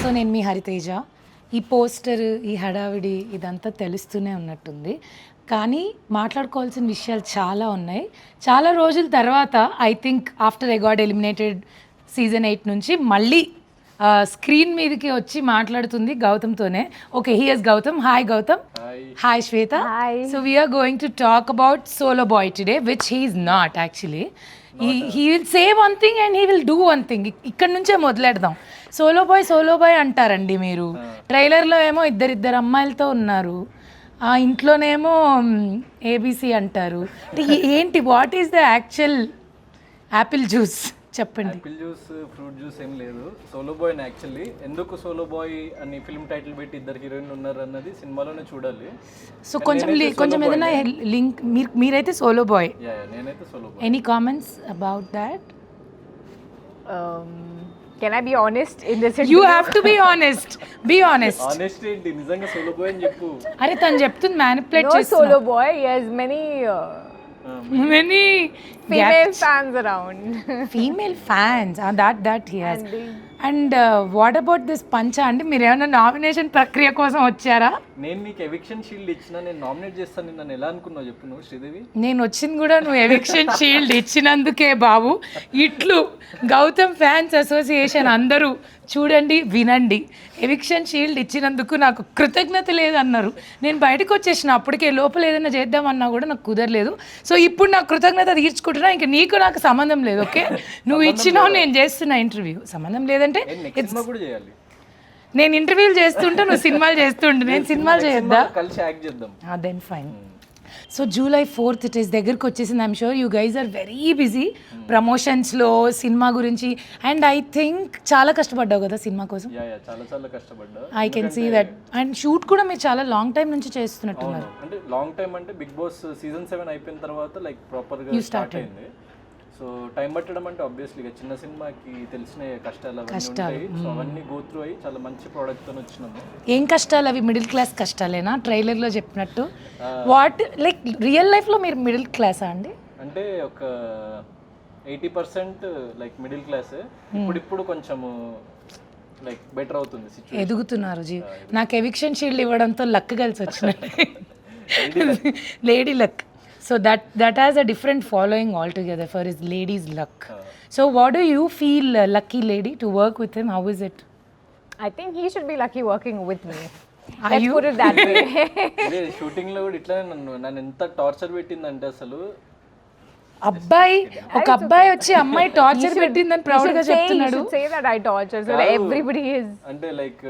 So నేను మీ హరితేజ. ఈ poster, ఈ హడావిడి ఇదంతా తెలుస్తూనే ఉన్నట్టుంది, కానీ మాట్లాడుకోవాల్సిన విషయాలు చాలా ఉన్నాయి. చాలా రోజుల తర్వాత I think after I got eliminated season 8 నుంచి మళ్ళీ స్క్రీన్ మీదకి వచ్చి మాట్లాడుతుంది గౌతమ్తోనే. Okay, here's Gautam. Hi Gautam. Hi Swetha. So we are going to talk about solo boy today, which he is not actually. He will say one thing and he will do one thing. ఇక్కడ నుంచే మొదలెడదాం. Solo bye అంటారండి మీరు. ట్రైలర్లో ఏమో ఇద్దరు అమ్మాయిలతో ఉన్నారు, ఆ ఇంట్లోనేమో ఏబీసీ అంటారు. ఏంటి, what is the actual Apple juice చెప్పండి. యాపిల్ జ్యూస్, ఫ్రూట్ జ్యూస్ ఏం లేదు. సోలో బాయ్ యాక్చువల్లీ ఎందుకు సోలో బాయ్ అని ఫిల్మ్ టైటిల్ పెట్టి ఇద్దరు హీరోయిన్లు ఉన్నారు అన్నది సినిమాలోనే చూడాలి. సో కొంచెం ఏదైనా లింక్, మీరైతే సోలో బాయ్. నేనైతే Solo Boy. Any comments about that? Can I be honest in this? You have to be honest. Be honest. Honest ఏంటి, నిజంగా సోలో బాయ్ అని చెప్పు. అరే తను చెప్తుంది మ్యానిపులేట్ No చేస్తున్నా. solo boy. He has many female fans around. Female fans. That he has. And what about this పంచా అండి? మీరు ఏమైనా నామినేషన్ ప్రక్రియ కోసం వచ్చారా? నేను నీకు ఎవిక్షన్ షీల్డ్ ఇచ్చిన, నేను నామినేట్ చేస్తాను. నన్ను ఎలా అనుకున్నావు చెప్పు నువ్వు శ్రీదేవి? నేను వచ్చింది కూడా నువ్వు ఎవిక్షన్ షీల్డ్ ఇచ్చినందుకే బాబు. ఇట్లు గౌతమ్ ఫ్యాన్స్ అసోసియేషన్ అందరూ చూడండి, వినండి. ఎవిక్షన్ షీల్డ్ ఇచ్చినందుకు నాకు కృతజ్ఞత లేదన్నారు. నేను బయటకు వచ్చేసిన అప్పటికే, లోపల ఏదైనా చేద్దామన్నా కూడా నాకు కుదరలేదు. సో ఇప్పుడు నాకు కృతజ్ఞత తీర్చుకుంటున్నా. ఇంకా నీకు నాకు సంబంధం లేదు. ఓకే, నువ్వు ఇచ్చినావు, నేను చేస్తున్నా ఇంటర్వ్యూ. సంబంధం లేదంటే నేను ఇంటర్వ్యూలు చేస్తుంటే నువ్వు సినిమాలు చేస్తుంటే నేను సినిమాలు చేయొద్దా? కలిసి యాక్ట్ చేద్దాం. Then fine. So July 4th it is దగ్గరికి వచ్చేసింది. I'm sure you guys are very busy ప్రమోషన్స్లో, సినిమా గురించి. అండ్ ఐ థింక్ చాలా కష్టపడ్డావు కదా సినిమా కోసం. చాలా కష్టపడ్డా. I can see that. And shoot కూడా మీరు చాలా లాంగ్ టైం నుంచి చేస్తున్నట్టున్నారు. అంటే లాంగ్ టైం అంటే బిగ్ బాస్ సీజన్ 7 అయిపోయిన తర్వాత లైక్ ప్రాపర్గా స్టార్ట్ అయింది. సో టైం పట్టడం అంటే ఆబ్వియస్లీ చిన్న సినిమాకి తెలిసిన కష్టాలు అవన్నీ ఉంటాయి. సో అవన్నీ గో త్రూ అయ్యి చాలా మంచి ప్రోడక్ట్తో వచ్చినాము. ఏం కష్టాలు అవి? మిడిల్ క్లాస్ కష్టాలేనా ట్రైలర్లో చెప్పినట్టు? వాట్ లైక్ రియల్ లైఫ్లో మీరు మిడిల్ క్లాసా అండి? అంటే ఒక 80% లైక్ మిడిల్ క్లాస్. ఇప్పుడు కొంచెము లైక్ బెటర్ అవుతుంది సిచ్యువేషన్. ఎదుగుతున్నారు జీ. నాకు ఎవిక్షన్ షీల్డ్ ఇవ్వడంతో లక్ కలిసి వచ్చినట్టు, lady luck. So that has a different following altogether for his lady's luck. So what do you feel, lucky lady, to work with him? How is it? I think he should be lucky working with me. Are Let's you? put it that way. ఇదే shooting లో కూడా ఇట్లానే నన్ను ఎంత torture పెట్టిందంటే అసలు. ఒక అబ్బాయి వచ్చి అమ్మాయి టార్చర్ పెట్టిందని ప్రౌడ్ గా చెప్తున్నాడు. You should say that I torture, so everybody is. అంటే లైక్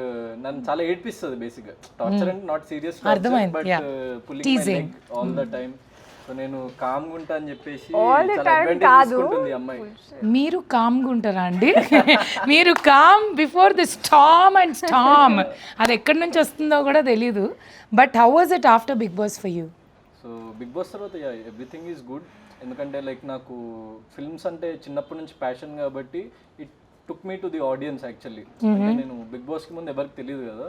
నన్ను చాలా ఏడ్పిస్తుంది బేసిక్ గా. టార్చర్ అంటే నాట్ సీరియస్ అర్థమైంది. But pulling my leg all the time. So నేను కామ్ గా ఉంటా అని చెప్పేసి చాలా అడ్వాంటేజ్ తీసుకుంటుంది అమ్మాయి. మీరు కామ్ గా ఉంటారా అండి? మీరు calm before the storm and storm. అది ఎక్కడి నుంచి వస్తుందో కూడా తెలీదు. But how was it after Bigg Boss for you? So Bigg Boss తర్వాత ఎవ్రీథింగ్ ఈజ్ గుడ్. ఎందుకంటే లైక్ నాకు ఫిల్మ్స్ అంటే చిన్నప్పటి నుంచి ప్యాషన్ కాబట్టి it took me to the audience actually. అంటే నేను బిగ్ బాస్కి ముందు ఎవరికి తెలియదు కదా.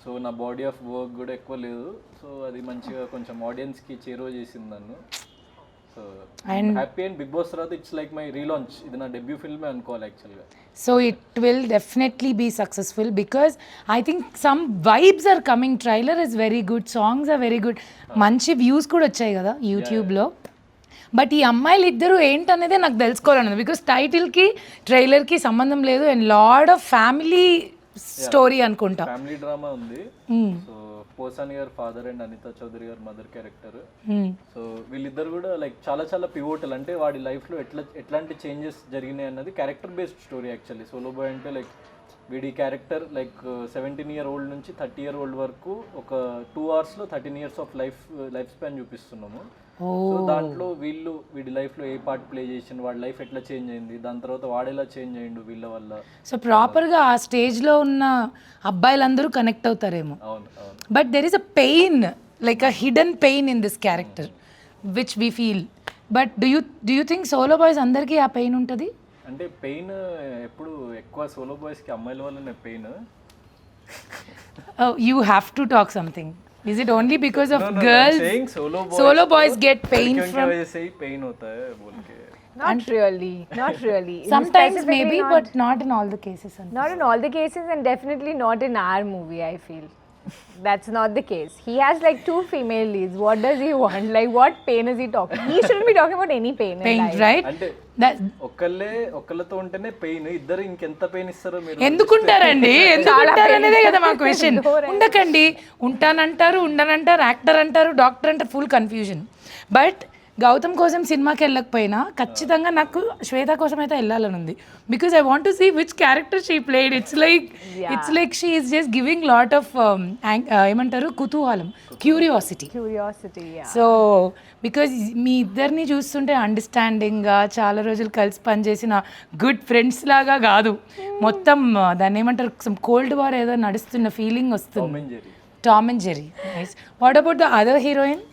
సో నా బాడీ ఆఫ్ వర్క్ కూడా ఎక్కువ లేదు. సో అది మంచిగా కొంచెం ఆడియన్స్కి చేరువ చేసింది నన్ను. So happy. And Bigg Boss తర్వాత ఇట్స్ లైక్ మై రీలాంచ్. ఇది నా డెబ్యూ ఫిల్మే అనుకోవాలి యాక్చువల్గా. So it will definitely be successful because I think some vibes are coming. Trailer is very good, songs are very good, మంచి views కూడా వచ్చాయి కదా యూట్యూబ్లో. బట్ ఈ అమ్మాయిలు ఇద్దరు ఏంటనేదే నాకు తెలుసుకోవాలన్నది. బికాస్ టైటిల్కి ట్రైలర్కి సంబంధం లేదు. And lot of family story అనుకుంటా. ఫ్యామిలీ డ్రామా ఉంది. సో పోసాని గారు ఫాదర్ అండ్ అనితా చౌదరి గారు మదర్ క్యారెక్టర్. సో వీళ్ళిద్దరు కూడా లైక్ చాలా పివోటల్. అంటే వాడి లైఫ్లో ఎట్లాంటి చేంజెస్ జరిగినాయి అన్నది character based story actually. Solo Boy అంటే లైక్ వీడి క్యారెక్టర్ లైక్ 17 year old నుంచి 30 year old వరకు ఒక 2 hours లో 13 years ఆఫ్ లైఫ్ స్పాన్ చూపిస్తున్నాము. సో దాంట్లో వీడి లైఫ్లో ఏ పార్ట్ ప్లే చేసిండు, వాడి లైఫ్ ఎట్లా చేంజ్ అయింది, దాని తర్వాత వాడేలా చేంజ్ అయ్యిండు వీళ్ళ వల్ల. సో ప్రాపర్గా ఆ స్టేజ్లో ఉన్న అబ్బాయిలందరూ కనెక్ట్ అవుతారేమో. అవును. But there is a pain, like a hidden pain in this character which we feel. But do you think solo boys అందరికీ ఆ పెయిన్ ఉంటుంది? అంటే పెయిన్ ఎప్పుడు ఎక్కువ సోలో బాయ్స్కి అమ్మాయిల వల్లనే pain. You have to talk something. Is it only because of girls? saying solo boys get pain from? pain hota hai bol ke. Not really. Not really. Sometimes Specifically maybe, not, but not in all the cases. not in all the cases, and definitely not in our movie, I feel. That's not the case. He has like 2 female leads. What does he want? Like, what pain is he talking? He shouldn't be talking about any pain. in Pain, life. right? అంటే That ఒక్కళ్ళతో ఉంటేనే pain, ఇద్దరు ఇంకెంత pain ఇస్తారో మీరు ఎందుకుంటారండి, ఎందుకుంటారు అనేదే కదా మా question. ఉండకండి, ఉంటానంటారు, ఉండనంటారు, యాక్టర్ అంటారు, డాక్టర్ అంటారు, ఫుల్ కన్ఫ్యూజన్. బట్ గౌతమ్ కోసం సినిమాకి వెళ్ళకపోయినా ఖచ్చితంగా నాకు శ్వేత కోసం అయితే వెళ్ళాలని ఉంది. Because I want to see which character she played. It's like she is just giving lot of ఏమంటారు, కుతూహలం, curiosity. Curiosity, yeah. So because మీ ఇద్దరిని చూస్తుంటే అండర్స్టాండింగ్గా చాలా రోజులు కలిసి పనిచేసిన గుడ్ ఫ్రెండ్స్ లాగా కాదు, మొత్తం దాన్ని ఏమంటారు, కోల్డ్ వార్ ఏదో నడుస్తున్న ఫీలింగ్ వస్తుంది. Tom and Jerry. Nice. What about the other heroine?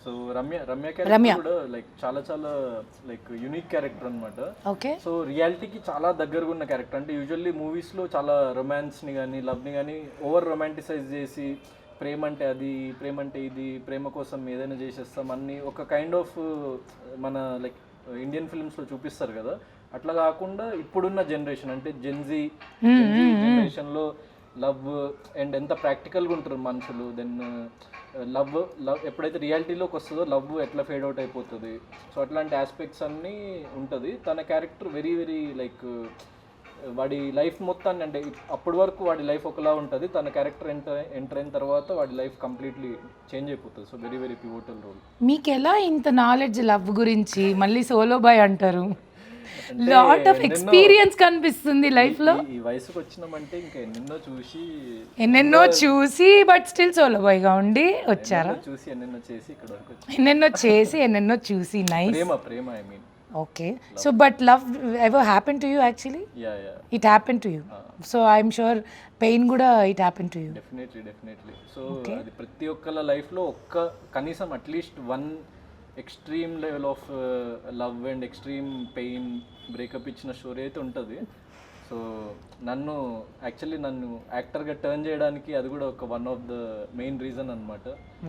So Ramya character కూడా లైక్ చాలా లైక్ యూనిక్ క్యారెక్టర్ అన్నమాట. ఓకే. సో రియాలిటీకి చాలా దగ్గరగా ఉన్న క్యారెక్టర్. అంటే యూజువల్లీ మూవీస్లో చాలా రొమాన్స్ని కానీ లవ్ని కానీ ఓవర్ రొమాంటిసైజ్ చేసి ప్రేమ అంటే అది, ప్రేమ అంటే ఇది, ప్రేమ కోసం ఏదైనా చేసేస్తాం అన్ని ఒక కైండ్ ఆఫ్ మన లైక్ ఇండియన్ ఫిల్మ్స్లో చూపిస్తారు కదా. అట్లా కాకుండా ఇప్పుడున్న జనరేషన్ అంటే జెన్జీ జనరేషన్లో లవ్ అండ్ ఎంత ప్రాక్టికల్గా ఉంటారు మనుషులు. దెన్ లవ్ ఎప్పుడైతే రియాలిటీలోకి వస్తుందో లవ్ ఎట్లా ఫేడ్ అవుట్ అయిపోతుంది. సో అట్లాంటి ఆస్పెక్ట్స్ అన్నీ ఉంటుంది. తన క్యారెక్టర్ వెరీ లైక్ వాడి లైఫ్ మొత్తాన్ని, అంటే అప్పటి వరకు వాడి లైఫ్ ఒకలా ఉంటుంది, తన క్యారెక్టర్ ఎంటర్ అయిన తర్వాత వాడి లైఫ్ కంప్లీట్లీ చేంజ్ అయిపోతుంది. So very pivotal role. మీకు ఎలా ఇంత నాలెడ్జ్ లవ్ గురించి? మళ్ళీ సోలో బాయ్ అంటారు, లాట్ ఆఫ్ ఎక్స్పీరియన్స్ కనిపిస్తుంది లైఫ్ లో. ఈ వయసుకు వచ్చినామంటే ఇంకా ఎన్నెన్నో చూసి బట్ స్టిల్ సోలో బాయ్ గా ఉండి వచ్చారా? చూసి ఎన్నెన్నో చేసి ఇక్కడ వరకు ఎన్నెన్నో చూసి నైస్. ప్రేమ I mean. Okay. So but love ever happen to you? Actually it happen to you. So I'm sure pain కూడా it happen to you. Definitely. So అది ప్రతి ఒక్కళ్ళ లైఫ్లో కనీసం at least one extreme level of love and extreme pain breakup ఇచ్చిన story అయితే ఉంటుంది. So నన్ను యాక్టర్గా టర్న్ చేయడానికి అది కూడా ఒక one of the main reason అనమాట.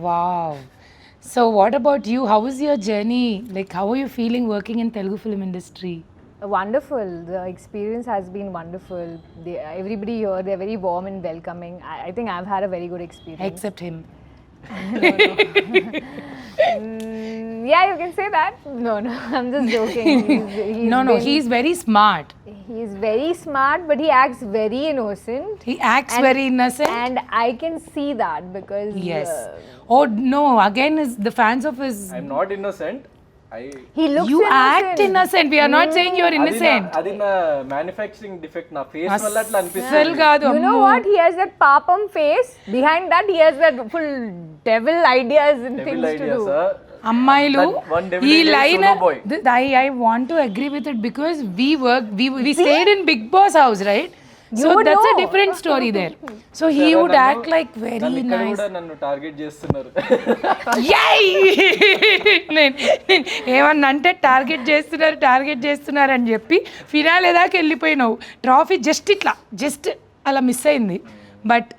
Wow. So what about you? How is your journey? Like how are you feeling working in Telugu film industry? Wonderful. The experience has been wonderful. Everybody here, they're very warm and welcoming. I think I've had a very good experience. Except him. Yeah, you can say that. No, I'm just joking. He's very smart. He's very smart, but he acts very innocent. He acts very innocent. And I can see that because... Yes. Oh no, again is the fans of his... I'm not innocent. He looks You innocent. act innocent. We are not saying you're innocent. అది నా manufacturing defect. నా face వల్ల అట్లా అనిపిస్తుంది. అసలు కాదు. You know what? He has that papam face. Behind that, he has that full devil ideas and things to do. అమ్మాయిలు ఈ line boy. I want to agree with it because we stayed in Big Boss house, right? So that's a different story there. So he would act like very ఇక్కడ nice. కూడా నన్ను target చేస్తున్నారు. ఏమన్నా అంటే target చేస్తున్నారు అని చెప్పి finale దాకా వెళ్ళిపోయినావు. ట్రాఫీ జస్ట్ అలా మిస్ అయింది. But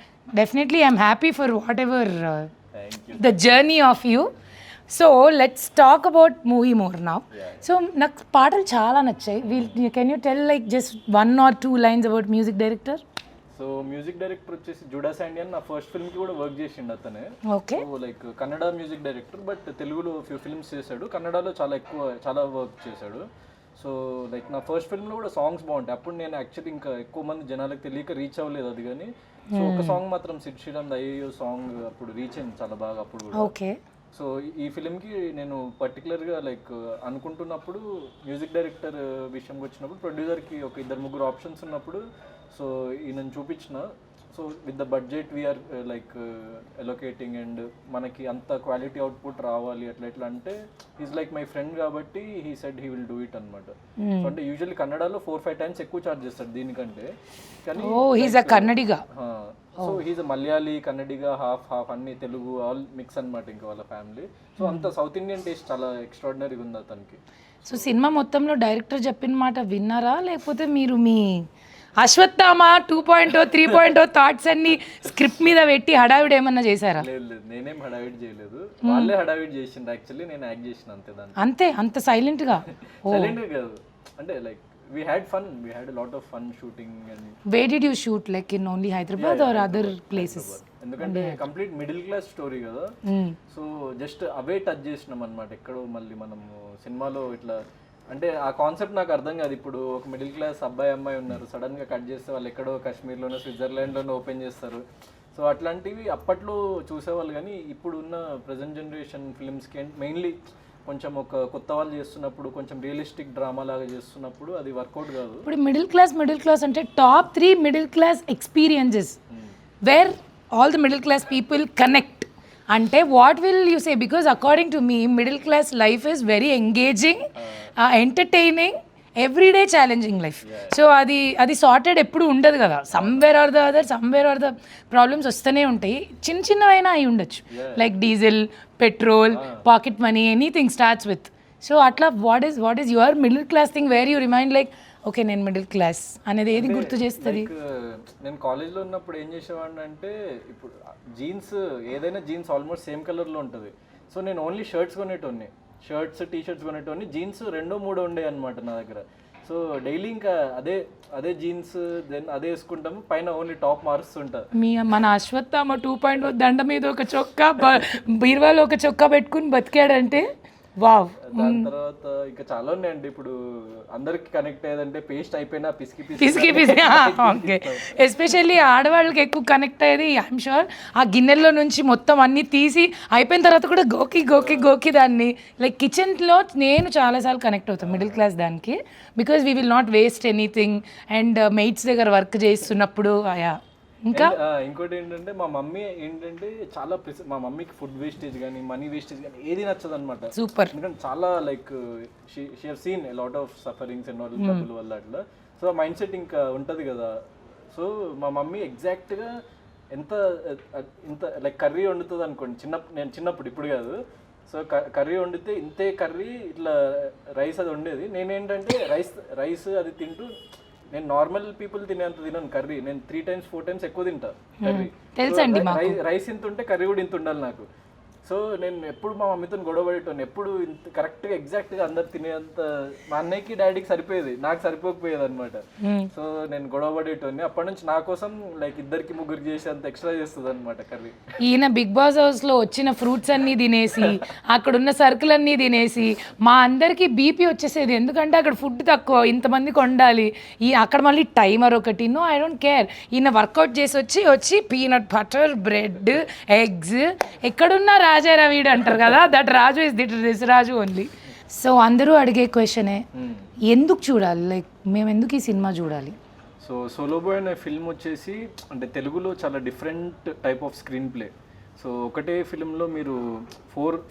definitely I'm happy for what ever the journey of you. So let's talk about movie more now. So నాకు పాటలు చాలా నచ్చాయి. Can you tell like just 1 or 2 lines about music director? So music director వచ్చేసి జుడా శాండియన్. నా first film కి కూడా work చేసిండు అతనే. Okay. So like Kannada music director, but తెలుగులో ఫ్యూ ఫిల్మ్స్ చేశాడు, కన్నడలో చాలా వర్క్ చేశాడు. సో లైక్ నా ఫస్ట్ ఫిల్మ్లో కూడా సాంగ్స్ బాగుంటాయి. అప్పుడు నేను యాక్చువల్లీ ఇంకా ఎక్కువ మంది జనాలకు తెలియక రీచ్ అవ్వలేదు అది, కానీ సో ఒక సాంగ్ మాత్రం సిడ్ శ్రీరామ్ అయ్యో సాంగ్ అప్పుడు రీచ్ అయింది చాలా బాగా అప్పుడు కూడా. ఓకే. సో ఈ ఫిలింకి నేను పర్టికులర్గా లైక్ అనుకుంటున్నప్పుడు మ్యూజిక్ డైరెక్టర్ విషయంకి వచ్చినప్పుడు ప్రొడ్యూసర్కి ఒక 2-3 ఆప్షన్స్ ఉన్నప్పుడు సో ఈయనను చూపించిన. So with the budget we're like allocating and మనకి అంత క్వాలిటీ అవుట్పుట్ రావాలి ఎట్లా అంటే ఈజ్ లైక్ మై ఫ్రెండ్ కాబట్టి he said he will do it అనమాట. సో అంటే యూజువల్లీ కన్నడలో 4-5 times ఎక్కువ చార్జ్ చేస్తాడు దీనికంటే, కానీ Kannadiga. So he's Malayali Kannadiga half అన్ని తెలుగు ఆల్ మిక్స్ అనమాట ఇంకా వాళ్ళ ఫ్యామిలీ. సో అంత సౌత్ ఇండియన్ టేస్ట్ చాలా ఎక్స్ట్రాడినరీగా ఉంది అతనికి. సో సినిమా మొత్తంలో డైరెక్టర్ చెప్పిన మాట విన్నారా, లేకపోతే మీరు మీ అశ్వత్థామ 2.0 3.0 థాట్స్ అన్ని స్క్రిప్ట్ మీద పెట్టి హడావిడి ఏమన్నా చేశారా? లేదు లేదు, నేనేం హడావిడ్ చేయలేదు, వాళ్ళే హడావిడ్ చేసిండ్రు. యాక్చువల్లీ నేను యాక్ట్ చేసిన అంతే దాన్ని. అంతే, అంత సైలెంట్ గా? సైలెంట్ కాదు, అంటే like we had fun, we had a lot of fun shooting. And where did you shoot, like in only Hyderabad or other places? ఎందుకంటే కంప్లీట్ మిడిల్ క్లాస్ స్టోరీ కదా, సో జస్ట్ అవే touch చేసినాం అనమాట. ఎక్కడో మళ్ళీ మనము సినిమాలో ఇట్లా అంటే ఆ కాన్సెప్ట్ నాకు అర్థం కాదు. ఇప్పుడు ఒక మిడిల్ క్లాస్ అబ్బాయి అమ్మాయి ఉన్నారు, సడన్ గా కట్ చేస్తే వాళ్ళు ఎక్కడో కాశ్మీర్లోనో స్విట్జర్లాండ్లోనో ఓపెన్ చేస్తారు. సో అట్లాంటివి అప్పట్లో చూసేవాళ్ళు, కానీ ఇప్పుడు ఉన్న ప్రజెంట్ జనరేషన్ ఫిల్మ్స్కి మెయిన్లీ కొంచెం ఒక కొత్త వాళ్ళు చేస్తున్నప్పుడు, కొంచెం రియలిస్టిక్ డ్రామా లాగా చేస్తున్నప్పుడు అది వర్కౌట్ కాదు. ఇప్పుడు మిడిల్ క్లాస్ అంటే top 3 middle class experiences where all the middle class people connect అంటే what will you say? Because according to me middle class life is very engaging, entertaining, everyday challenging life. So అది sorted ఎప్పుడు ఉండదు కదా, somewhere or the problems వస్తూనే ఉంటాయి. చిన్నవైనా అయి ఉండొచ్చు, like diesel, petrol, pocket money, anything starts with. So అట్లా what is your middle class thing where you remind like okay నేను మిడిల్ క్లాస్ అనేది ఏది గుర్తు చేస్తుంది? నేను కాలేజ్లో ఉన్నప్పుడు ఏం చేసేవాడిని అంటే, ఇప్పుడు జీన్స్ ఏదైనా జీన్స్ ఆల్మోస్ట్ సేమ్ కలర్లో ఉంటుంది. సో నేను ఓన్లీ షర్ట్స్ కొనేటోని, షర్ట్స్ టీ షర్ట్స్ కొనేటోని, జీన్స్ 2-3 ఉండే అనమాట నా దగ్గర. సో డైలీ ఇంకా అదే జీన్స్ దెన్ అదే వేసుకుంటాము, పైన ఓన్లీ టాప్ మారుస్తుంటా. మన అశ్వత్థామ 2.0 దండ మీద ఒక చొక్కా, బీర్వాలో ఒక చొక్కా పెట్టుకుని బతికాడంటే వావ్. దాని తర్వాత ఇంకా చాలా ఉన్నాయండి. ఇప్పుడు అందరికి కనెక్ట్ అయ్యేదంటే పేస్ట్ అయిపోయినా పిసికి ఓకే, ఎస్పెషల్లీ ఆడవాళ్ళకి ఎక్కువ కనెక్ట్ అయ్యేది ఐఎమ్ షూర్. ఆ గిన్నెల్లో నుంచి మొత్తం అన్నీ తీసి అయిపోయిన తర్వాత కూడా గోకి దాన్ని లైక్ కిచెన్లో నేను చాలాసార్లు కనెక్ట్ అవుతాను మిడిల్ క్లాస్ దానికి, because we will not waste anything. And mates దగ్గర వర్క్ చేస్తున్నప్పుడు ఇంకా ఇంకోటి ఏంటంటే మా మమ్మీ ఏంటంటే చాలా మా మమ్మీకి ఫుడ్ వేస్టేజ్ కానీ మనీ వేస్టేజ్ కానీ ఏది నచ్చదు అనమాట. సూపర్, ఎందుకంటే చాలా like she have seen a lot of sufferings and all డబ్బుల వల్ల అట్లా. సో ఆ మైండ్ సెట్ ఇంకా ఉంటుంది కదా. సో మా మమ్మీ ఎగ్జాక్ట్గా ఇంత లైక్ కర్రీ వండుతుంది అనుకోండి, నేను చిన్నప్పుడు, ఇప్పుడు కాదు. సో కర్రీ వండితే ఇంతే కర్రీ ఇట్లా రైస్ అది వండేది. నేనేంటంటే రైస్ అది తింటూ, నేను నార్మల్ పీపుల్ తినేంత తినను కర్రీ, నేను 3 times 4 times ఎక్కువ తింటా కర్రీ. రైస్ ఇంత ఉంటే కర్రీ కూడా ఇంత ఉండాలి నాకు. సో నేను ఎప్పుడు మా మమ్మీతో గొడవ పడేటోని, ఎప్పుడు ఇంత కరెక్ట్గా ఎగ్జాక్ట్గా అందరు తినేంత మా అన్నయ్యకి డాడీకి సరిపోయేది, నాకు సరిపోకపోయేది అనమాట. సో నేను గొడవ పడేటోని. అప్పటి నుంచి నా కోసం లైక్ 2-3 చేసేంత ఎక్స్ట్రా చేస్తుంది అనమాట కర్రీ. ఈయన బిగ్ బాస్ హౌస్లో వచ్చిన ఫ్రూట్స్ అన్నీ తినేసి, అక్కడున్న సరుకులు అన్నీ తినేసి మా అందరికీ బీపీ వచ్చేసేది. ఎందుకంటే అక్కడ ఫుడ్ తక్కువ, ఇంతమందికి వండాలి, అక్కడ మళ్ళీ టైమర్ ఒకటి. No, I don't care. ఈయన వర్కౌట్ చేసి వచ్చి పీనట్ బటర్, బ్రెడ్, ఎగ్స్, ఎక్కడున్నా రాజారా వీడు అంటారు కదా, that Raju is this Raju only. So అందరూ అడిగే క్వశ్చనే, ఎందుకు చూడాలి, లైక్ మేము ఎందుకు ఈ సినిమా చూడాలి? సో సోలో బాయ్ అనే ఫిల్మ్ వచ్చేసి అంటే తెలుగులో చాలా different type of screenplay. So ఒకటే ఫిల్మ్లో మీరు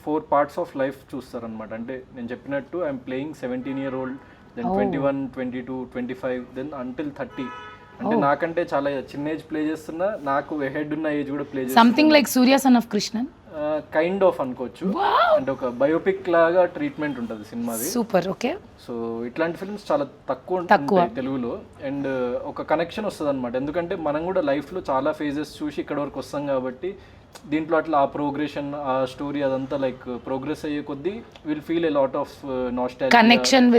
ఫోర్ పార్ట్స్ ఆఫ్ లైఫ్ చూస్తారనమాట. అంటే నేను చెప్పినట్టు I'm playing 17-year-old, then 21, 22, 25, then until 30. అంటే నాకంటే చాలా చిన్న ఏజ్ ప్లే చేస్తున్నా, నాకు హెడ్ ఉన్న ఏజ్ కూడా ప్లే చేస్తున్నా. Something like Surya son of Krishnan kind of అనుకోవచ్చు. అంటే ఒక బయోపిక్ లాగా ట్రీట్మెంట్ ఉంటుంది సినిమాది. Super, okay. సో ఇట్లాంటి ఫిల్మ్స్ చాలా తక్కువ ఉంటాయి తెలుగులో. అండ్ ఒక కనెక్షన్ వస్తుంది అనమాట, ఎందుకంటే మనం కూడా లైఫ్లో చాలా ఫేజెస్ చూసి ఇక్కడ వరకు వస్తాం కాబట్టి దీంట్లో అట్లా ఆ ప్రోగ్రెషన్, ఆ స్టోరీ అదంతా లైక్ ప్రోగ్రెస్ అయ్యే కొద్దీ will feel a lot of nostalgia, connection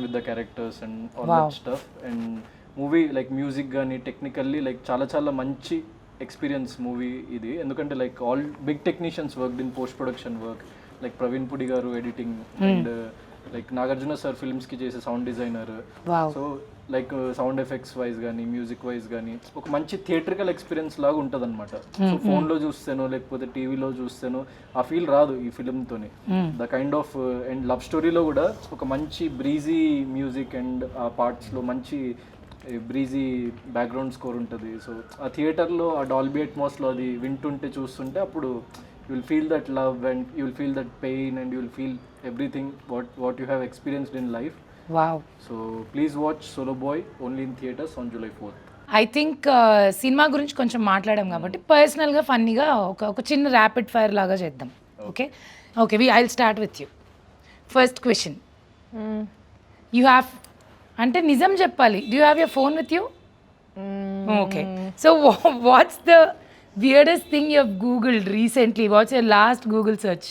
with the characters and all that stuff. And movie like music కానీ టెక్నికల్లీ లైక్ చాలా మంచి ఎక్స్పీరియన్స్ మూవీ ఇది. ఎందుకంటే like all big technicians work in post production work, like Praveen Pudi garu editing, and like Nagarjuna sir ఫిల్మ్స్కి చేసే sound designer. So like sound effects wise కానీ music wise కానీ ఒక మంచి థియేట్రికల్ ఎక్స్పీరియన్స్ లాగా ఉంటుంది అనమాట. సో ఫోన్లో చూస్తేనో లేకపోతే టీవీలో చూస్తేనో ఆ ఫీల్ రాదు ఈ ఫిల్మ్తోని. The kind of and love స్టోరీలో కూడా ఒక మంచి బ్రీజీ మ్యూజిక్ అండ్ ఆ పార్ట్స్లో మంచి బ్రీజీ బ్యాక్గ్రౌండ్ స్కోర్ ఉంటుంది. సో ఆ థియేటర్లో ఆ డాల్బీ అట్మాస్లో అది వింటుంటే చూస్తుంటే అప్పుడు you will feel that love and you will feel that pain and you will feel everything what you have experienced in life. Wow. So please watch Solo Boy only in theatres on July 4th. I think సినిమా గురించి కొంచెం మాట్లాడాం కాబట్టి పర్సనల్గా ఫన్నీగా ఒక చిన్న rapid fire లాగా చేద్దాం. Okay, I will start with you. First question, you have అంటే నిజం చెప్పాలి. Do you have your phone with you? Mm. Okay. So what's the weirdest thing you have googled recently? What's your last Google search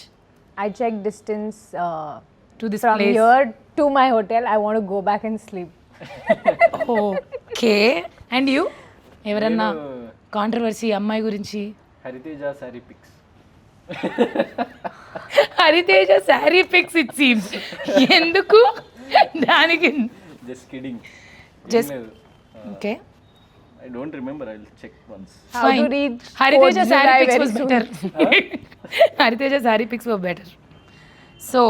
I check distance to this from place? here to my hotel. I want to go back and sleep. Okay. And you? ఎవరన్నా నేను controversy అమ్మాయి గురించి? Hariteja sari pics. Hariteja sari pics it seems. ఎందుకు దానికి? Just kidding. Just- okay, I don't remember, I will check once. How to read Hariteja 4th sari July pics very was soon. Better. Hariteja sari pics were better. So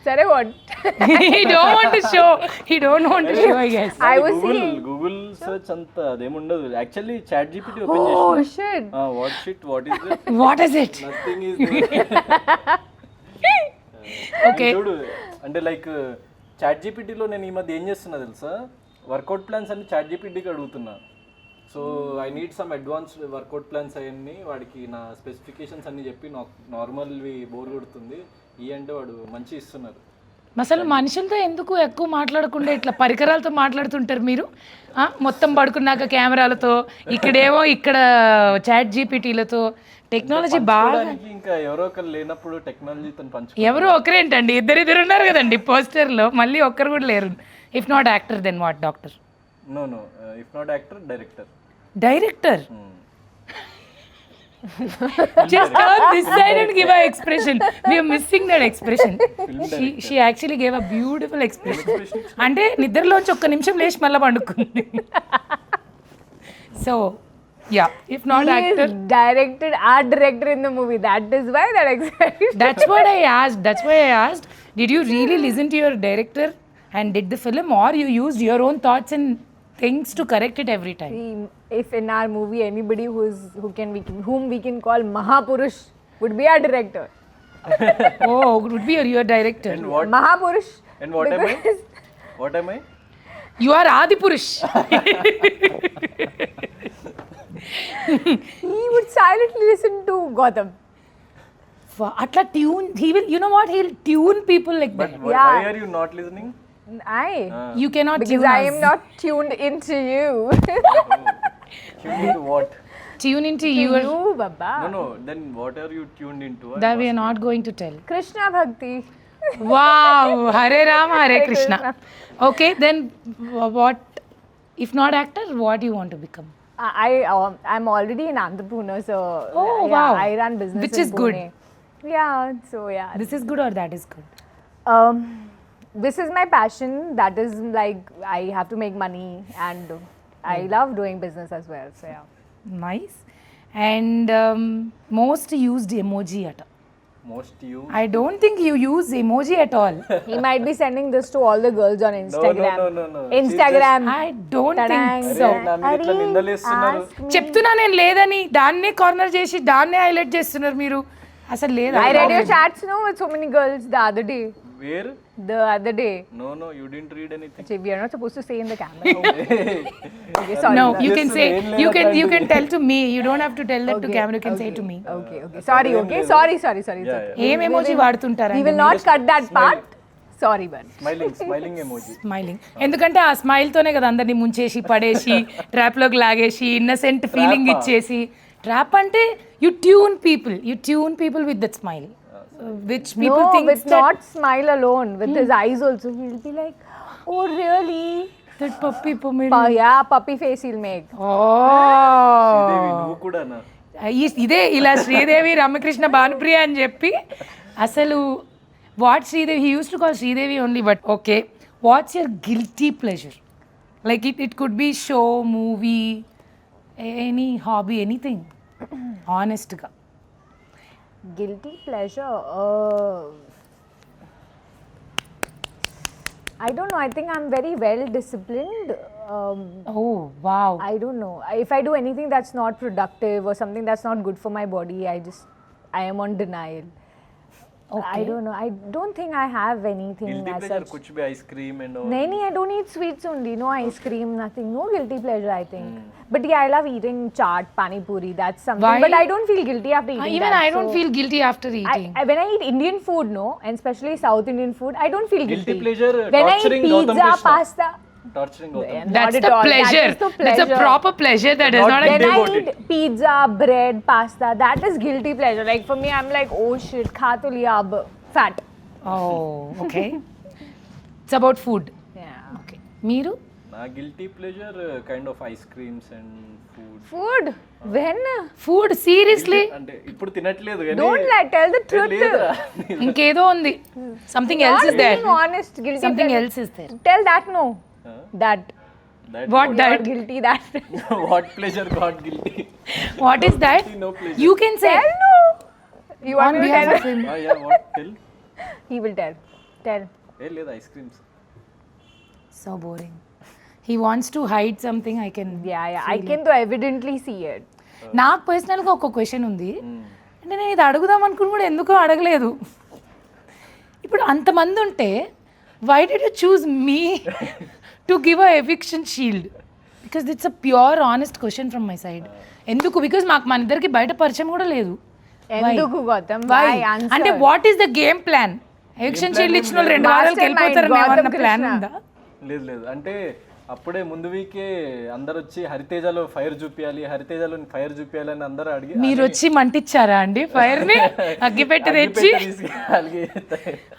Sorry, what? he don't want to show. He don't want to show, I guess. I was seeing. Google search అంత అదేముండదు. Actually chat GPT open Oh చేసిన. shit. What shit, what is it, What is it? Nothing is. Okay. చూడు, అంటే like chat జీపీటీలో నేను ఈ మధ్య ఏం చేస్తున్నా తెలుసా, వర్కౌట్ ప్లాన్స్ అన్ని చాట్ జీపీటీకి అడుగుతున్నా. So I need some advanced work out plans అవన్నీ, వాడికి నా స్పెసిఫికేషన్స్ అన్ని చెప్పి నార్మల్వి బోర్ కొడుతుంది ఈ అంటే వాడు మంచి ఇస్తున్నారు. అసలు మనుషులతో ఎందుకు ఎక్కువ మాట్లాడకుండా ఇట్లా పరికరాలతో మాట్లాడుతుంటారు మీరు? మొత్తం పడుకున్నాక కెమెరాలతో, ఇక్కడేమో ఇక్కడ చాట్ జీపీటీలతో టెక్నాలజీ బాగా. పంచుకోవడానికి ఇంకా ఎవరో ఒకరు లేనప్పుడు టెక్నాలజీతో పంచుకో. ఎవరు ఒకరేంటండి, ఇద్దరు ఉన్నారు కదండి పోస్టర్లో, మళ్ళీ ఒక్కరు కూడా లేరు. If not actor then what? Doctor? No no, if not actor, director. Director? Just turn this side and give an expression. We are missing that expression. She actually gave a beautiful expression. అంటే నిద్రలోంచి ఒక్క నిమిషం లేచి మళ్ళీ పండుకుంది. So yeah, if not He actor, is directed art director in the movie. That is why that excited. that's what I asked. That's why I asked. Did you really listen to your director and did the film, or you used your own thoughts and things to correct it every time? See, if in our movie anybody whom we can call Mahapurush would be our director. Oh, it would be your director. And what? Mahapurush. And what am I? because What am I? You are Adipurush. he would silently listen to Gotham. అట్లా tune, he will, you know what, he'll tune people like that. Yeah. Why are you not listening? You cannot Because tune I am us. not tuned into you. Tuned into what? Tune into To your, you, Baba. No. Then what are you tuned into? that we are not going to tell. Krishna Bhakti. Wow, Hare Ram, Hare Krishna. Okay, then what, if not actor, what do you want to become? I'm already an entrepreneur, so Oh, yeah, wow. I run business Which in is good. Pune. Yeah, so yeah. This is good or that is good? This is my passion. That is like I have to make money, and I love doing business as well. So yeah. Nice. And most used emoji at all. Most you? I don't think you use emoji at all. He might be sending this to all the girls on Instagram. No. Instagram. I don't Tadang. think so. అరే, నా మీద ఇట్లా నిందలేస్తున్నారు. Ask me. చెప్తున్నా నేను లేదని, దాన్నే corner చేసి దాన్నే హైలైట్ చేస్తున్నారు మీరు. అసలు లేదా? I read your chats, no, with so many girls the other day. Where? The other day. No, you didn't read anything. Actually, we are not supposed to say in the camera. Okay, sorry. No, you can say, ఏం you can tell to me. You don't have to tell that to camera. You can say to me. Okay. Sorry. Okay. Sorry. It's okay. Yeah. ఏం emoji We వాడుతుంటారండి? will not cut that part. Sorry, but. Smiling emoji. Smiling. ఎందుకంటే ఆ smile తోనే కదా అందరినీ ముంచేసి పడేసి trap లోకి లాగేసి ఇన్నసెంట్ ఫీలింగ్ ఇచ్చేసి. ట్రాప్ అంటే you tune people with that smile, which people No, think with not smile alone, with his eyes also. He'll be like, oh, really? That puppy Pomil. Yeah, puppy face he'll make. Sridevi, నువ్వు కూడానా? ఇదే ఇలా శ్రీదేవి రామకృష్ణ భానుప్రియ అని చెప్పి అసలు what Sridevi, he uses to call Sridevi only, but okay. What's your guilty pleasure? Like it could be show, movie, any hobby, anything. ఆనెస్ట్గా. Guilty pleasure. I don't know. I think I'm very well disciplined. Oh wow. I don't know. If I do anything that's not productive or something that's not good for my body, I am on denial. I don't know. I don't think I have anything guilty as pleasure such. కుచ్ బి ice cream and Naini, I don't eat sweets only. No ice cream, nothing. No guilty pleasure, I think. But yeah, I love eating chaat, pani puri. That's something. Why? But I don't feel guilty after eating Even that. I don't so feel guilty after eating. when I eat Indian food, no, and especially South Indian food, I don't feel guilty guilty. Pleasure When I eat torturing Gautam pizza, Krishna pasta, torturing Gautam not That's at the all. That pleasure. is the That's a pleasure. proper pleasure. That is Not not a When I devoted. eat pizza, bread, pasta, that is guilty pleasure. Like for me, I'm like, oh shit, kha to liya ab, fat. Oh, okay. It's about food. Yeah. Okay. Meeru? నా guilty pleasure kind of ice creams and food Food? When? Food, seriously? అంటే ఇప్పుడు తినట్లేదు కానీ Don't lie, tell the truth. లేదురా ఇంకేదో ఉంది. Something else Not is there. being honest, guilty Something pleasure. else is there. Tell that no. That. What You're that? guilty that. What pleasure got guilty What is that? No pleasure You can say. Tell no. You want On me to behalf tell? of him. Yeah what tell He will tell. Tell. ఏ లేదు ice creams So boring. He wants to hide something. I can. Yeah. I can though evidently see it. నాకు పర్సనల్గా ఒక question ఉంది. అంటే నేను ఇది అడుగుదాం అనుకుని కూడా ఎందుకో అడగలేదు. ఇప్పుడు అంతమంది ఉంటే why did you choose me to give a eviction shield? Because it's a pure honest question from my side. ఎందుకు? బికాస్ మాకు మన ఇద్దరికి బయట పరిచయం కూడా లేదు. ఎందుకు గౌతమ్? Why? Why? Answer. అంటే what is the game plan? Eviction shield ఇచ్చిన వాళ్ళు 2 వారాలకు Mastermind, వెళ్ళిపోతారు ఏమన్నా Gautam ప్లాన్ Krishna. ఉందా? లేదు లేదు అంటే అప్పుడే ముందు వీకే అందరు వచ్చి హరితేజలో ఫైర్ చూపించాలి హరితేజలో ఫైర్ చూపించాలని అందరూ అడిగి మీరు వచ్చి మంటిచ్చారా అండి ఫైర్ ని? అగ్గిపెట్టి తెచ్చి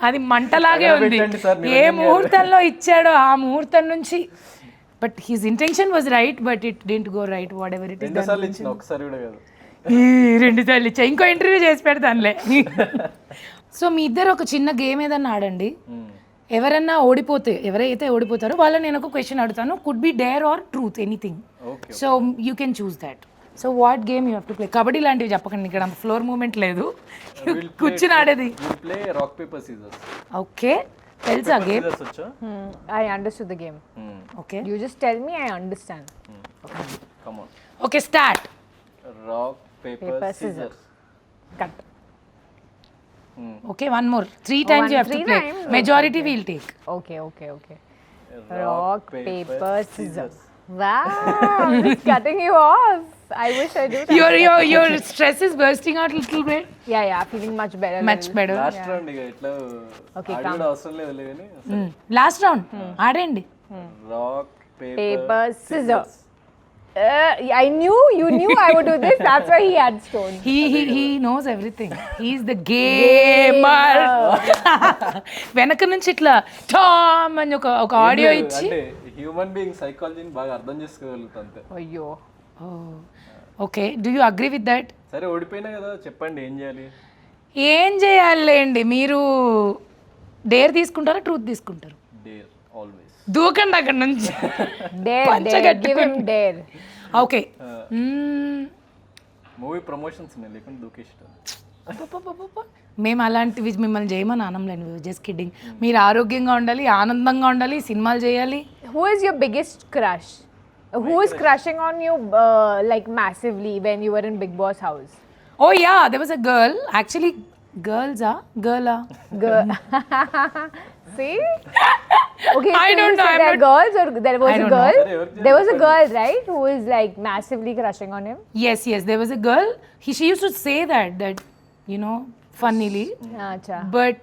అది మంటలాగే ఉంది. పెట్టండి సార్, ఏ ముహూర్తంలో ఇచ్చాడో ఆ ముహూర్తం నుంచి. But his intention was right but it didn't go right. What ever it is. 2 సార్లు ఇచ్చిన ఒకసారి కూడా కాదు. 2 సార్లు ఇచ్చా. ఇంకో ఇంటర్వ్యూ చేసి పెడతానులే. సో మీ ఇద్దరు ఒక చిన్న గేమ్ ఏదన్నా ఆడండి. ఎవరన్నా ఓడిపోతే, ఎవరైతే ఓడిపోతారో వాళ్ళని నేను ఒక క్వశ్చన్ అడుగుతాను. Could be dare or truth, anything. Okay so you can choose that. So what game you have to play? Kabaddi లాంటివి చెప్పకండి, ఇక్కడ అంత ఫ్లోర్ మూమెంట్ లేదు. కూర్చుని ఆడేది. Will play rock paper scissors. Okay, తెలుసా గేమ్? సీజర్స్ వచ్చా? I understood the game. Okay You just tell me, I understand. Come on. Okay, start. Rock paper Paper, scissors. Cut. Okay, one more. 3 times you have to 3 play. times? Majority we'll take. Okay. Rock, paper, scissors. Wow, I'm just cutting you off. I wish I do that. Your stress is bursting out a little bit. Yeah, feeling much better. Much better. Last round ఇక ఎట్లా Okay, ఆడి కూడా అవసరం లేదు కానీ last round ఆడండి. Rock Paper, paper scissors. I knew you knew I would do this. That's why he had stones. He knows everything. He's the gamer. వెనక నుంచి ఇట్లా టామ్ అని ఒక ఆడియో ఇచ్చి. అంటే హ్యూమన్ బీయింగ్ సైకాలజీని బాగా అర్థం చేసుకోగలుగుతా అంతే. అయ్యో. Okay, do you agree with that? సరే ఓడిపోయినా కదా, చెప్పండి ఏం చేయాలి? ఏం చేయాలండి? మీరు డేర్ తీసుకుంటారా, ట్రూత్ తీసుకుంటారు? Dare always. దూకండి అక్కడ నుంచి. Dare. Give him dare. Okay, movie promotions ఉన్నాయి లేకుండా దూకేష్టం. మేము అలాంటివి మిమ్మల్ని చేయమని ఆనంలేను. Just kidding. మీరు ఆరోగ్యంగా ఉండాలి, ఆనందంగా ఉండాలి, సినిమాలు చేయాలి. Who is your biggest crush? Who is crushing on you like massively when you were in Big Boss house? Oh yeah, there was a girl. Actually, girls are girl. See? Okay, I so don't you know, said I'm there are not- girls or there was I a don't know. girl? Sorry, There was a girl, right, who is like massively crushing on him? Yes, there was a girl. She used to say that you know, funnily. Acha. But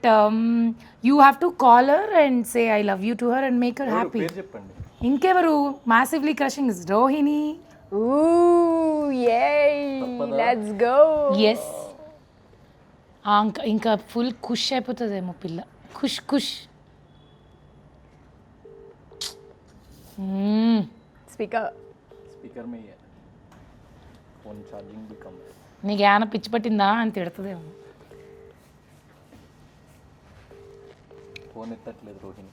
you have to call her and say I love you to her and make her happy. పేరు చెప్పండి. ఇంకెవరు massively crushing is Rohini. Ooh, yay! Let's go. Yes. ఇంకా full ఖుష్ అయిపోతుందేమో పిల్ల. ఖుష్. Speaker. Speaker మే phone charging become. నీకు ఏమైనా పిచ్చి పట్టిందా అని తిడుతుందేమో. ఫోన్ ఎత్తట్లేదు Rohini.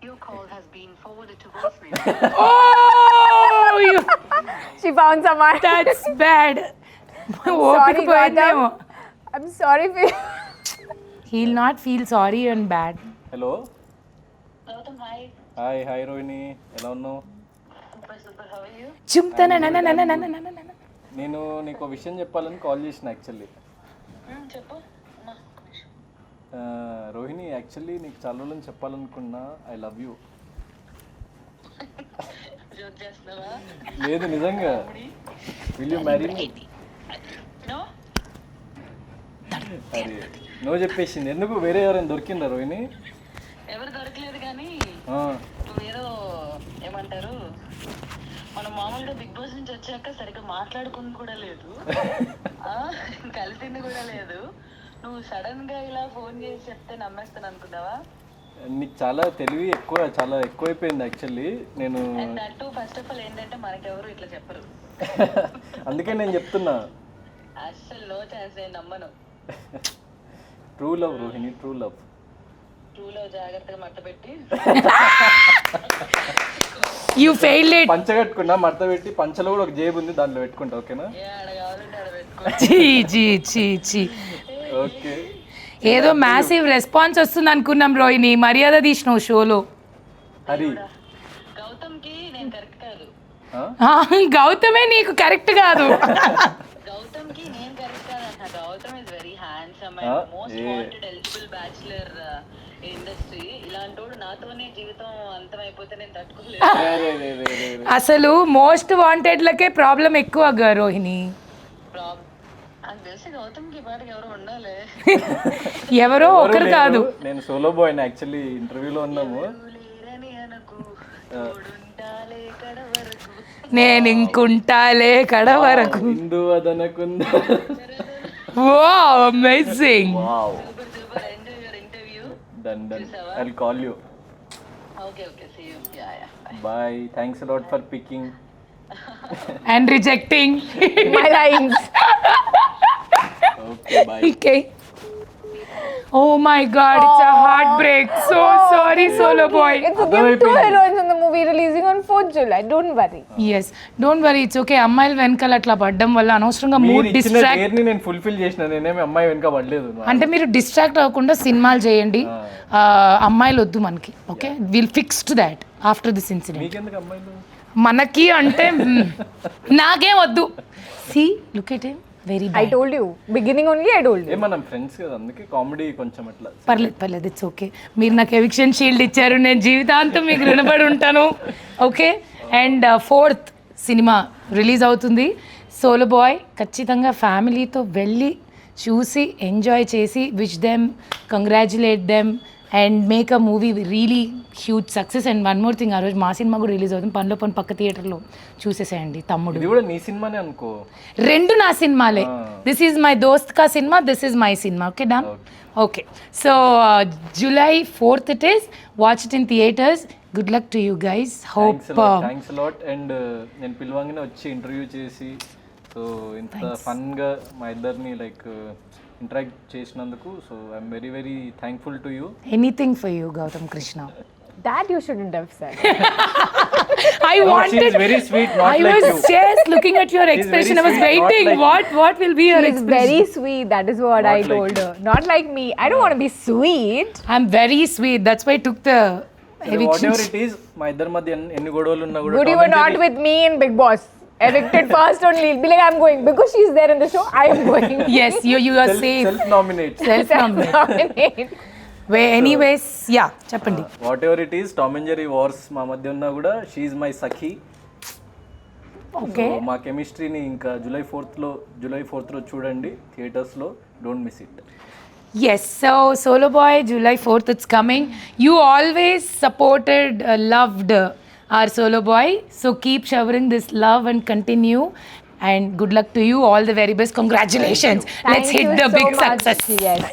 Your call has been forwarded to voicemail. Oh, She found someone. that's bad. Sorry, పోయిందేమో. Gautam. I'm sorry for you. He'll not feel sorry and bad. Hello. Gautam, hi. Hi Rohini, ఎలా ఉన్నావు? Super, how are you? చుంతన నేను నీకు విషయం చెప్పాలని call చేసిన actually. చెప్పు అమ్మా. Rohini actually నీకు చాలా రోజులు చెప్పాలనుకున్నా ఐ లవ్ యూ. జోక్ చేస్తున్నావా? లేదు నిజంగా. Will you marry me? No అది నువ్వు చెప్పేసింది. ఎందుకు వేరే ఎవరైనా దొరికిందా రోహిణి? ఎవరు దొరకలేదు కానీ ఆ, నువ్వేదో ఏమంటారు మనం మామూలుగా బిగ్ బాస్ నుంచి వచ్చాక సరిగ్గా మాట్లాడుకుని కూడా లేదు, కలిసింది కూడా లేదు. నువ్వు సడన్ గా ఇలా ఫోన్ చేసి చెప్తే నమ్మేస్తాను అనుకున్నావా? నీకు చాలా తెలివి ఎక్కువ, చాలా ఎక్కువైపోయింది యాక్చువల్లీ. నేను and that first of all ఏంటంటే మనకెవరు ఇట్లా చెప్పరు. అందుకే నేను చెప్తున్నా. అస్సలు నో ఛాన్స్, నేను నమ్మను. True love Rohini, true love. ట్రూలో జాగ్రత్తగా మట్ట పెట్టి యూ ఫెయిల్డ్ ఇట్. పంచ కట్టుకున్నా, మడత పెట్టి, పంచలో కూడా ఒక జేబు ఉంది, దాంట్లో పెట్టుకుంటా. ఓకేనా? ఏ ఆడ కావాలంటే ఆడ పెట్టుకో. చీ చీ చీ చీ. ఓకే. ఏదో మ్యాసివ్ రెస్పాన్స్ వస్తుంది అనుకున్నాం రోహిణి, మర్యాద తీసినావు షోలో. హరి గౌతమ్కి నేను కరెక్ట్ కాదు, గౌతమే నీకు కరెక్ట్ కాదు. గౌతమ్కి నేను కరెక్ట్ కాదు అంట. Gautam is very handsome and most wanted eligible bachelor industry. ఇలాంటోడు నాతోనే జీవితం అంతమైపోతే నేను తట్టుకోలేదు. అసలు మోస్ట్ వాంటెడ్లకే ప్రాబ్లం ఎక్కువ రోహిణి. నాకు తెలిసి గౌతమ్కి పాటకి ఎవరు ఉండాలి. ఎవరో ఒకరు కాదు. నేను సోలో బాయ్ యాక్చువల్లీ. ఇంటర్వ్యూలో ఉన్నాము. లేరని అనకు, తోడుంటాలే కడ వరకు. నేను ఇంకుంటాలే కడ వరకు. హిందూ అదనకుందా. Wow, amazing. Wow. Super super, enjoy your interview. Done done. I will call you. Okay okay, see you. Yeah yeah, bye. Bye. Thanks a lot for picking. And rejecting My lines. Okay bye. Okay. Oh my God, it's a heartbreak. So sorry, Solo Boy. It's okay. We have 2 heroines in the movie releasing on 4th July. Don't worry. Yes, don't worry, it's okay. అమ్మాయిలు వెనకాల అట్లా పడ్డం వల్ల అనవసరంగా మీరు mood ఇచ్చిన distract. డేర్ని నేను fulfil చేసిన. నేనేమి అమ్మాయి వెనక పడలేదు. అంటే మీరు డిస్ట్రాక్ట్ అవ్వకుండా సినిమాలు చేయండి. అమ్మాయిలు వద్దు మనకి. Okay, will fix to that after this incident. మీకెందుకు అమ్మాయిలు? మనకి అంటే నాకేం వద్దు. See look at him, very I told you. Beginning only I told you. ఏ మనం ఫ్రెండ్స్ కదా, అందుకే కామెడీ కొంచెం అట్లా. పర్లేదు, ఇట్స్ ఓకే. మీరు నాకు ఎవిక్షన్ షీల్డ్ ఇచ్చారు, నేను జీవితాంతం మీకు రుణపడి ఉంటాను. Okay. And 4th cinema release అవుతుంది సోలో బాయ్. ఖచ్చితంగా ఫ్యామిలీతో వెళ్ళి చూసి ఎంజాయ్ చేసి wish them, congratulate them and make a movie really huge success. And one more thing, ఆ రోజు మా సినిమా కూడా రిలీజ్ అవుతుంది. పనిలో పని పక్క థియేటర్లో చూసేసేయండి. తమ్ముడు ఇది కూడా నీ సినిమానే అనుకో. రెండు నా సినిమాలే. దిస్ ఈజ్ మై దోస్త్ కా cinema, this is my cinema. Okay done. Okay, so July 4th it is. Watch it in theaters. Good luck to you guys. Hope thanks a lot. And నేను పిలవంగానే వచ్చి ఇంటర్వ్యూ చేసి సో ఇంత ఫన్గా మా ఇద్దరిని like interact చేసినందుకు so I'm very very thankful to you. anything for you, Gautam Krishna. That you shouldn't have said. I wanted. She is very sweet, not I like was you. just looking at your expression. I was sweet, not waiting. like What will be your She's expression? very sweet. That is what Not I like told you. her. Not like me. I don't want to be sweet. I'm very sweet. That's why I took the eviction. Whatever it is, మా ఇద్దరి మధ్య ఎన్ని గొడవలు ఉన్నా కూడా Good, you were not with me in Big Boss. Evicted first only. Be like, I'm going. Because she's there in the show, I am going. Yes, you are safe. Self nominate. Self-nominate. Anyways, yeah, చెప్పండి. What ever it is, Tom and Jerry wars మా మధ్య ఉన్నా కూడా she my Sakhi. Okay. మా కెమిస్ట్రీని ఇంకా July 4th లో చూడండి థియేటర్స్లో. Don't miss it. Yes, so Solo Boy, July 4th, it's coming. You always supported, loved our Solo Boy. So keep showering this love and continue. And good luck to you. All the very best. Congratulations. Let's Thank hit you the so big much. success. Yes.